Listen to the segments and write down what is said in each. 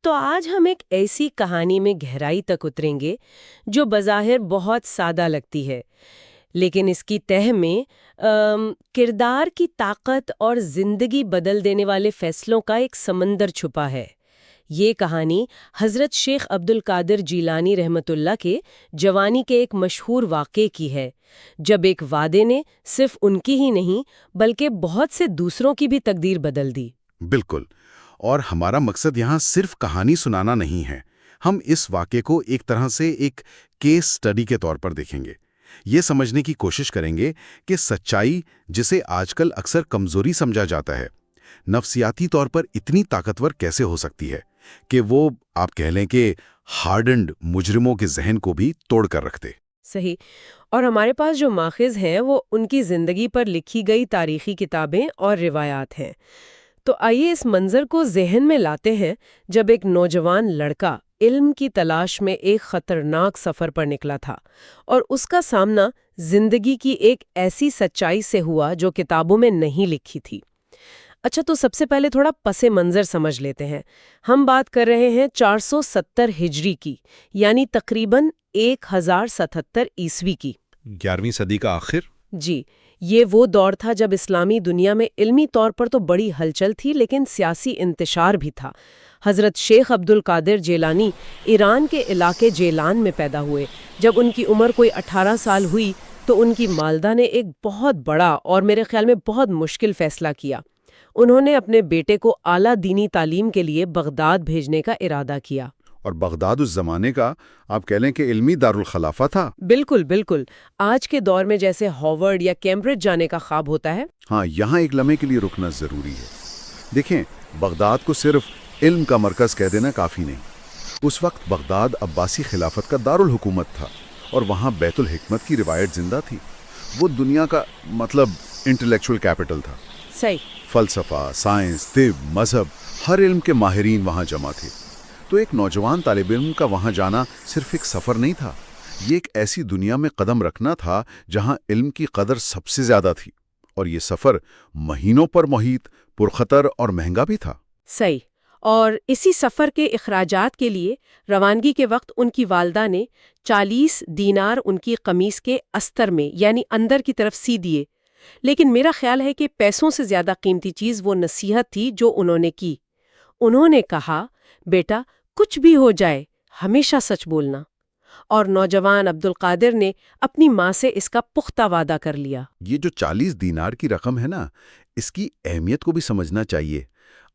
تو آج ہم ایک ایسی کہانی میں گہرائی تک اتریں گے جو بظاہر بہت سادہ لگتی ہے، لیکن اس کی تہہ میں کردار کی طاقت اور زندگی بدل دینے والے فیصلوں کا ایک سمندر چھپا ہے۔ یہ کہانی حضرت شیخ عبد القادر جیلانی رحمۃ اللہ کے جوانی کے ایک مشہور واقعے کی ہے، جب ایک وعدے نے صرف ان کی ہی نہیں بلکہ بہت سے دوسروں کی بھی تقدیر بدل دی۔ بالکل، اور ہمارا مقصد یہاں صرف کہانی سنانا نہیں ہے۔ ہم اس واقعے کو ایک طرح سے ایک کیس سٹڈی کے طور پر دیکھیں گے۔ یہ سمجھنے کی کوشش کریں گے کہ سچائی، جسے آج کل اکثر کمزوری سمجھا جاتا ہے، نفسیاتی طور پر اتنی طاقتور کیسے ہو سکتی ہے کہ وہ آپ کہہ لیں کہ ہارڈنڈ مجرموں کے ذہن کو بھی توڑ کر رکھ دے۔ صحیح، اور ہمارے پاس جو ماخذ ہیں وہ ان کی زندگی پر لکھی گئی تاریخی کتابیں اور روایات ہیں۔ تو آئیے اس منظر کو ذہن میں لاتے ہیں جب ایک نوجوان لڑکا علم کی تلاش میں ایک خطرناک سفر پر نکلا تھا، اور اس کا سامنا زندگی کی ایک ایسی سچائی سے ہوا جو کتابوں میں نہیں لکھی تھی۔ اچھا، تو سب سے پہلے تھوڑا پس منظر سمجھ لیتے ہیں۔ ہم بات کر رہے ہیں 470 ہجری کی، یعنی تقریباً 1077 عیسوی کی۔ 11ویں صدی کا آخر؟ جی، یہ وہ دور تھا جب اسلامی دنیا میں علمی طور پر تو بڑی ہلچل تھی، لیکن سیاسی انتشار بھی تھا۔ حضرت شیخ عبد القادر جیلانی ایران کے علاقے جیلان میں پیدا ہوئے۔ جب ان کی عمر کوئی 18 سال ہوئی تو ان کی والدہ نے ایک بہت بڑا اور میرے خیال میں بہت مشکل فیصلہ کیا۔ انہوں نے اپنے بیٹے کو اعلیٰ دینی تعلیم کے لیے بغداد بھیجنے کا ارادہ کیا۔ اور بغداد اس زمانے کا آپ کہہ لیں کہ علمی دارالخلافہ تھا۔ بالکل بالکل، آج کے دور میں جیسے ہارورڈ یا کیمبرج جانے کا خواب ہوتا ہے۔ ہاں، یہاں ایک لمحے کے لیے رکنا ضروری ہے۔ دیکھیں، بغداد کو صرف علم کا مرکز کہہ دینا کافی نہیں۔ اس وقت بغداد عباسی خلافت کا دارالحکومت تھا، اور وہاں بیت الحکمت کی روایت زندہ تھی۔ وہ دنیا کا انٹلیکچوئل کیپٹل تھا۔ صحیح۔ فلسفہ، سائنس، طب، مذہب، ہر علم کے ماہرین وہاں جمع تھے۔ تو ایک نوجوان طالب علم کا وہاں جانا صرف ایک سفر نہیں تھا، یہ ایک ایسی دنیا میں قدم رکھنا تھا جہاں علم کی قدر سب سے زیادہ تھی، اور یہ سفر مہینوں پر محیط، پرخطر اور مہنگا بھی تھا۔ صحیح، اور اسی سفر کے اخراجات کے لیے روانگی کے وقت ان کی والدہ نے 40 دینار ان کی قمیص کے استر میں یعنی اندر کی طرف سی دیے۔ لیکن میرا خیال ہے کہ پیسوں سے زیادہ قیمتی چیز وہ نصیحت تھی جو انہوں نے کی۔ انہوں نے کہا، بیٹا کچھ بھی ہو جائے ہمیشہ سچ بولنا۔ اور نوجوان عبد القادر نے اپنی ماں سے اس کا پختہ وعدہ کر لیا۔ یہ جو 40 دینار کی رقم ہے نا، اس کی اہمیت کو بھی سمجھنا چاہیے۔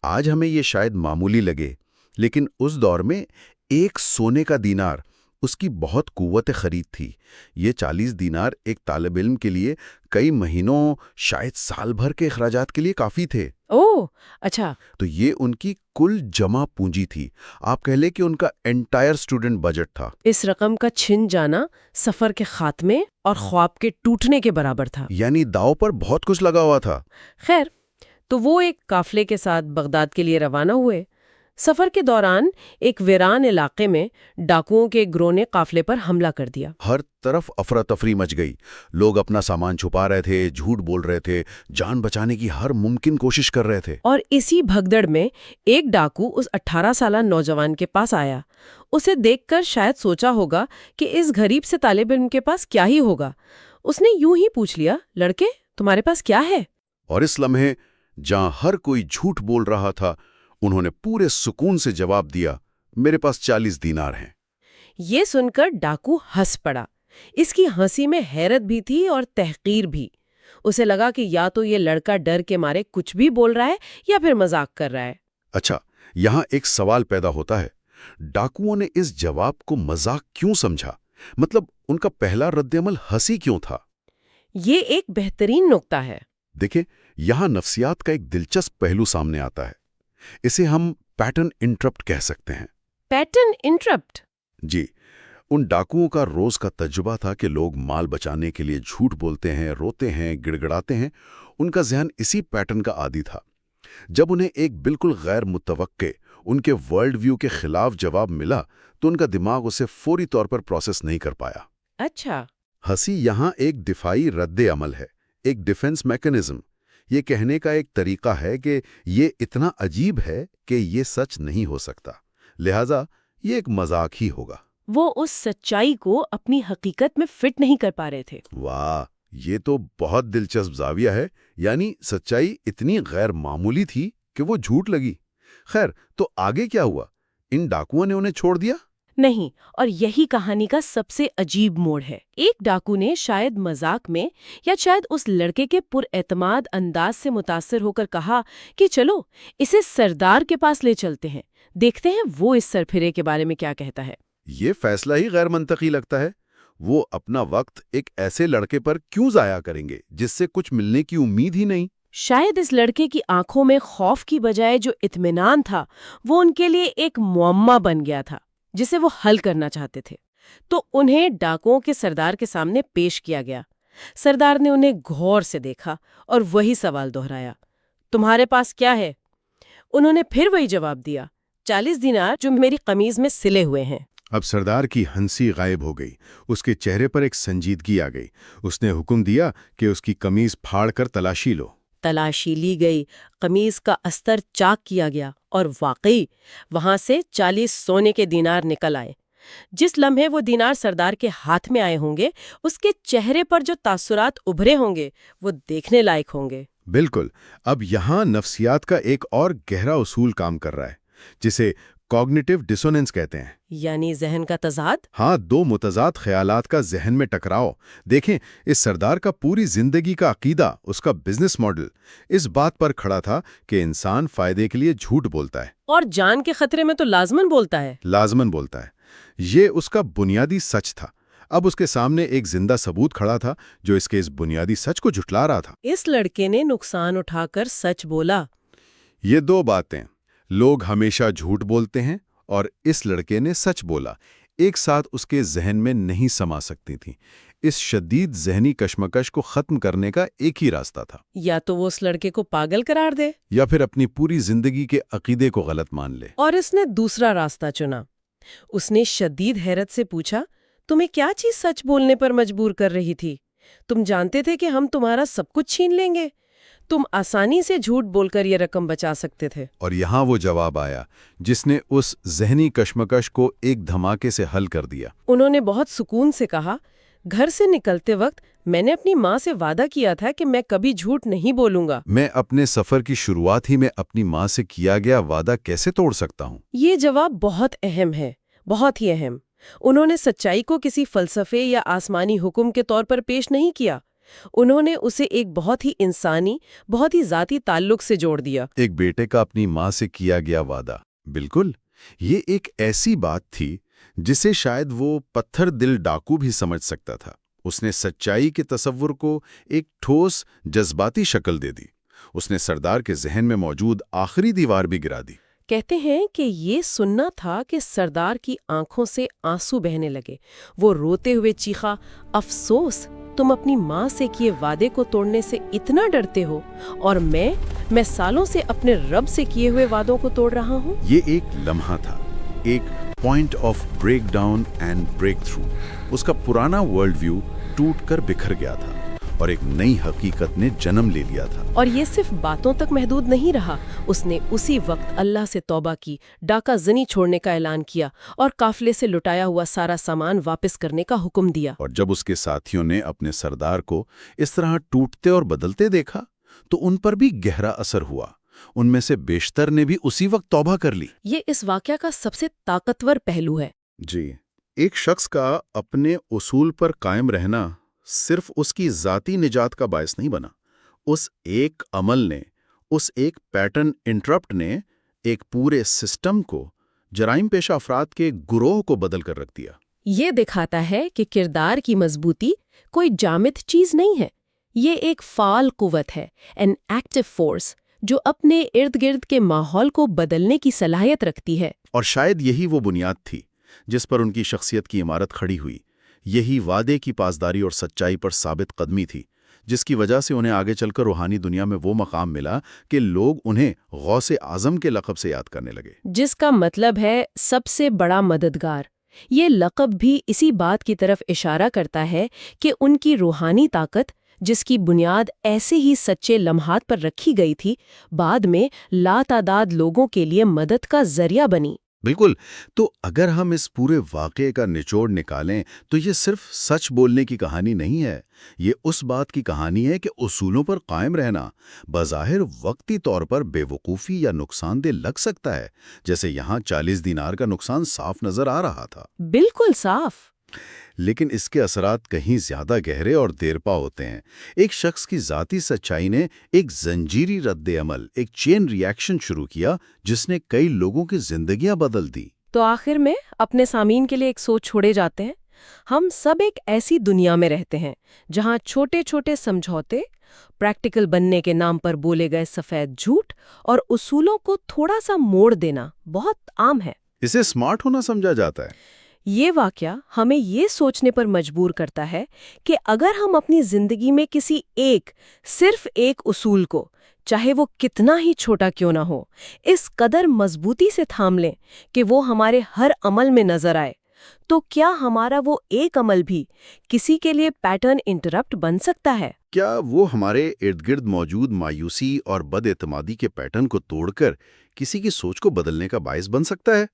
آج ہمیں یہ شاید معمولی لگے، لیکن اس دور میں ایک سونے کا دینار اس کی بہت قوت خرید تھی۔ یہ 40 دینار ایک طالب علم کے لیے کئی مہینوں، شاید سال بھر کے اخراجات کے لیے کافی تھے۔ اوہ، اچھا۔ تو یہ ان کی کل جمع پونجی تھی، آپ کہہ لیں کہ ان کا انٹائر اسٹوڈنٹ بجٹ تھا۔ اس رقم کا چھن جانا سفر کے خاتمے اور خواب کے ٹوٹنے کے برابر تھا۔ یعنی داؤ پر بہت کچھ لگا ہوا تھا۔ خیر، تو وہ ایک قافلے کے ساتھ بغداد کے لیے روانہ ہوئے۔ سفر کے دوران ایک ویران علاقے میں ڈاکوؤں کے گروہ نے قافلے پر حملہ کر دیا۔ ہر طرف افراتفری مچ گئی، لوگ اپنا سامان چھپا رہے تھے، جھوٹ بول رہے تھے، جان بچانے کی ہر ممکن کوشش کر رہے تھے۔ اور اسی بھگدڑ میں ایک ڈاکو اس 18 سالہ نوجوان کے پاس آیا۔ اسے دیکھ کر شاید سوچا ہوگا کہ اس غریب سے طالب علم کے پاس کیا ہی ہوگا۔ اس نے یوں ہی پوچھ لیا، لڑکے تمہارے پاس کیا ہے؟ اور اس لمحے جہاں ہر کوئی جھوٹ بول رہا تھا، انہوں نے پورے سکون سے جواب دیا، میرے پاس 40 دینار ہیں۔ یہ سن کر ڈاکو ہنس پڑا۔ اس کی ہنسی میں حیرت بھی تھی اور تحقیر بھی۔ اسے لگا کہ یا تو یہ لڑکا ڈر کے مارے کچھ بھی بول رہا ہے یا پھر مذاق کر رہا ہے۔ اچھا، یہاں ایک سوال پیدا ہوتا ہے، ڈاکوؤں نے اس جواب کو مذاق کیوں سمجھا؟ مطلب ان کا پہلا رد عمل ہنسی کیوں تھا؟ یہ ایک بہترین نکتہ ہے۔ دیکھیں، یہاں نفسیات کا ایک دلچسپ پہلو سامنے آتا ہے۔ اسے ہم پیٹرن انٹرپٹ کہہ سکتے ہیں۔ Pattern interrupt? جی، ان ڈاکوؤں کا روز کا تجربہ تھا کہ لوگ مال بچانے کے لیے جھوٹ بولتے ہیں، روتے ہیں، گڑ گڑاتے ہیں۔ ان کا ذہن اسی پیٹرن کا عادی تھا۔ جب انہیں ایک بالکل غیر متوقع، ان کے ورلڈ ویو کے خلاف جواب ملا تو ان کا دماغ اسے فوری طور پر پروسیس نہیں کر پایا۔ اچھا، ہنسی یہاں ایک دفاعی رد عمل ہے، ایک ڈیفنس میکنزم۔ یہ کہنے کا ایک طریقہ ہے کہ یہ اتنا عجیب ہے کہ یہ سچ نہیں ہو سکتا، لہٰذا یہ ایک مذاق ہی ہوگا۔ وہ اس سچائی کو اپنی حقیقت میں فٹ نہیں کر پا رہے تھے۔ واہ، یہ تو بہت دلچسپ زاویہ ہے، یعنی سچائی اتنی غیر معمولی تھی کہ وہ جھوٹ لگی۔ خیر، تو آگے کیا ہوا؟ ان ڈاکوؤں نے انہیں چھوڑ دیا؟ نہیں، اور یہی کہانی کا سب سے عجیب موڑ ہے۔ ایک ڈاکو نے شاید مذاق میں یا شاید اس لڑکے کے پر اعتماد انداز سے متاثر ہو کر کہا کہ چلو اسے سردار کے پاس لے چلتے ہیں، دیکھتے ہیں وہ اس سرپھرے کے بارے میں کیا کہتا ہے۔ یہ فیصلہ ہی غیر منطقی لگتا ہے۔ وہ اپنا وقت ایک ایسے لڑکے پر کیوں ضائع کریں گے جس سے کچھ ملنے کی امید ہی نہیں؟ شاید اس لڑکے کی آنکھوں میں خوف کی بجائے جو اطمینان تھا وہ ان کے لیے ایک معمہ بن گیا تھا جسے وہ حل کرنا چاہتے تھے۔ تو انہیں ڈاکوؤں کے سردار کے سامنے پیش کیا گیا۔ سردار نے انہیں غور سے دیکھا اور وہی سوال دہرایا، تمہارے پاس کیا ہے؟ انہوں نے پھر وہی جواب دیا، 40 دینار جو میری قمیض میں سلے ہوئے ہیں۔ اب سردار کی ہنسی غائب ہو گئی، اس کے چہرے پر ایک سنجیدگی آ گئی۔ اس نے حکم دیا کہ اس کی قمیض پھاڑ کر تلاشی لو۔ تلاشی لی گئی، قمیض کا استر چاک کیا گیا اور واقعی وہاں سے 40 سونے کے دینار نکل آئے۔ جس لمحے وہ دینار سردار کے ہاتھ میں آئے ہوں گے، اس کے چہرے پر جو تاثرات ابھرے ہوں گے وہ دیکھنے لائق ہوں گے۔ بالکل۔ اب یہاں نفسیات کا ایک اور گہرا اصول کام کر رہا ہے، جسے کوگنیٹو ڈسوننس کہتے ہیں۔ یعنی ذہن کا تضاد؟ ہاں، دو متضاد خیالات کا ذہن میں ٹکراؤ۔ دیکھیں، اس سردار کا پوری زندگی کا عقیدہ، اس کا بزنس ماڈل اس بات پر کھڑا تھا کہ انسان فائدے کے لیے جھوٹ بولتا ہے، اور جان کے خطرے میں تو لازمن بولتا ہے۔ لازمن بولتا ہے۔ یہ اس کا بنیادی سچ تھا۔ اب اس کے سامنے ایک زندہ ثبوت کھڑا تھا جو اس کے اس بنیادی سچ کو جھٹلا رہا تھا۔ اس لڑکے نے نقصان اٹھا کر سچ بولا۔ یہ دو باتیں، لوگ ہمیشہ جھوٹ بولتے ہیں اور اس لڑکے نے سچ بولا، ایک ساتھ اس کے ذہن میں نہیں سما سکتی تھیں۔ اس شدید ذہنی کشمکش کو ختم کرنے کا ایک ہی راستہ تھا، یا تو وہ اس لڑکے کو پاگل قرار دے یا پھر اپنی پوری زندگی کے عقیدے کو غلط مان لے۔ اور اس نے دوسرا راستہ چنا۔ اس نے شدید حیرت سے پوچھا، تمہیں کیا چیز سچ بولنے پر مجبور کر رہی تھی؟ تم جانتے تھے کہ ہم تمہارا سب کچھ چھین لیں گے، تم آسانی سے جھوٹ بول کر یہ رقم بچا سکتے تھے۔ اور یہاں وہ جواب آیا جس نے اس ذہنی کشمکش کو ایک دھماکے سے حل کر دیا۔ انہوں نے بہت سکون سے کہا، گھر سے نکلتے وقت میں نے اپنی ماں سے وعدہ کیا تھا کہ میں کبھی جھوٹ نہیں بولوں گا۔ میں اپنے سفر کی شروعات ہی میں اپنی ماں سے کیا گیا وعدہ کیسے توڑ سکتا ہوں؟ یہ جواب بہت اہم ہے، بہت ہی اہم۔ انہوں نے سچائی کو کسی فلسفے یا آسمانی حکم کے طور پر پیش نہیں کیا، انہوں نے اسے ایک بہت ہی انسانی، بہت ہی ذاتی تعلق سے جوڑ دیا۔ ایک بیٹے کا اپنی ماں سے کیا گیا وعدہ، بالکل، یہ ایک ایسی بات تھی جسے شاید وہ پتھر دل ڈاکو بھی سمجھ سکتا تھا۔ اس نے سچائی کے تصور کو ایک ٹھوس جذباتی شکل دے دی۔ اس نے سردار کے ذہن میں موجود آخری دیوار بھی گرا دی۔ کہتے ہیں کہ یہ سننا تھا کہ سردار کی آنکھوں سے آنسو بہنے لگے۔ وہ روتے ہوئے چیخا، افسوس، تم اپنی ماں سے کیے وعدے کو توڑنے سے اتنا ڈرتے ہو، اور میں سالوں سے اپنے رب سے کیے ہوئے وعدوں کو توڑ رہا ہوں۔ یہ ایک لمحہ تھا، ایک point of breakdown and breakthrough. اس کا پرانا ورلڈ ویو ٹوٹ کر بکھر گیا تھا اور ایک نئی حقیقت نے جنم لے لیا تھا۔ اور یہ صرف باتوں تک محدود نہیں رہا، اس نے اسی وقت اللہ سے توبہ کی، ڈاکہ زنی چھوڑنے کا اعلان کیا اور قافلے سے لٹایا ہوا سارا سامان واپس کرنے کا حکم دیا۔ اور جب اس کے ساتھیوں نے اپنے سردار کو اس طرح ٹوٹتے اور بدلتے دیکھا تو ان پر بھی گہرا اثر ہوا۔ ان میں سے بیشتر نے بھی اسی وقت توبہ کر لی۔ یہ اس واقعہ کا سب سے طاقتور پہلو ہے۔ جی، ایک شخص کا اپنے اصول پر قائم رہنا صرف اس کی ذاتی نجات کا باعث نہیں بنا، اس ایک عمل نے، اس ایک پیٹرن انٹرپٹ نے ایک پورے سسٹم کو، جرائم پیشہ افراد کے گروہ کو بدل کر رکھ دیا۔ یہ دکھاتا ہے کہ کردار کی مضبوطی کوئی جامد چیز نہیں ہے، یہ ایک فعال قوت ہے، این ایکٹیو فورس، جو اپنے ارد گرد کے ماحول کو بدلنے کی صلاحیت رکھتی ہے۔ اور شاید یہی وہ بنیاد تھی جس پر ان کی شخصیت کی عمارت کھڑی ہوئی، یہی وعدے کی پاسداری اور سچائی پر ثابت قدمی تھی، جس کی وجہ سے انہیں آگے چل کر روحانی دنیا میں وہ مقام ملا کہ لوگ انہیں غوث اعظم کے لقب سے یاد کرنے لگے، جس کا مطلب ہے سب سے بڑا مددگار۔ یہ لقب بھی اسی بات کی طرف اشارہ کرتا ہے کہ ان کی روحانی طاقت، جس کی بنیاد ایسے ہی سچے لمحات پر رکھی گئی تھی، بعد میں لاتعداد لوگوں کے لیے مدد کا ذریعہ بنی۔ بالکل. تو اگر ہم اس پورے واقعے کا نچوڑ نکالیں تو یہ صرف سچ بولنے کی کہانی نہیں ہے. یہ اس بات کی کہانی ہے کہ اصولوں پر قائم رہنا بظاہر وقتی طور پر بے وقوفی یا نقصان دہ لگ سکتا ہے، جیسے یہاں 40 دینار کا نقصان صاف نظر آ رہا تھا. بالکل صاف. لیکن اس کے اثرات کہیں زیادہ گہرے اور دیرپا ہوتے ہیں. ایک شخص کی ذاتی سچائی نے ایک زنجیری رد عمل، ایک چین ری ایکشن شروع کیا جس نے کئی لوگوں کی زندگیاں بدل دی. تو آخر میں اپنے سامعین کے لیے ایک سوچ چھوڑے جاتے ہیں. ہم سب ایک ایسی دنیا میں رہتے ہیں جہاں چھوٹے چھوٹے سمجھوتے، پریکٹیکل بننے کے نام پر بولے گئے سفید جھوٹ اور اصولوں کو تھوڑا سا موڑ دینا بہت عام ہے. اسے اسمارٹ ہونا سمجھا جاتا ہے. یہ واقعہ ہمیں یہ سوچنے پر مجبور کرتا ہے کہ اگر ہم اپنی زندگی میں کسی صرف ایک اصول کو، چاہے وہ کتنا ہی چھوٹا کیوں نہ ہو، اس قدر مضبوطی سے تھام لیں کہ وہ ہمارے ہر عمل میں نظر آئے، تو کیا ہمارا وہ ایک عمل بھی کسی کے لیے پیٹرن انٹرپٹ بن سکتا ہے؟ کیا وہ ہمارے ارد گرد موجود مایوسی اور بد اعتمادی کے پیٹرن کو توڑ کر کسی کی سوچ کو بدلنے کا باعث بن سکتا ہے؟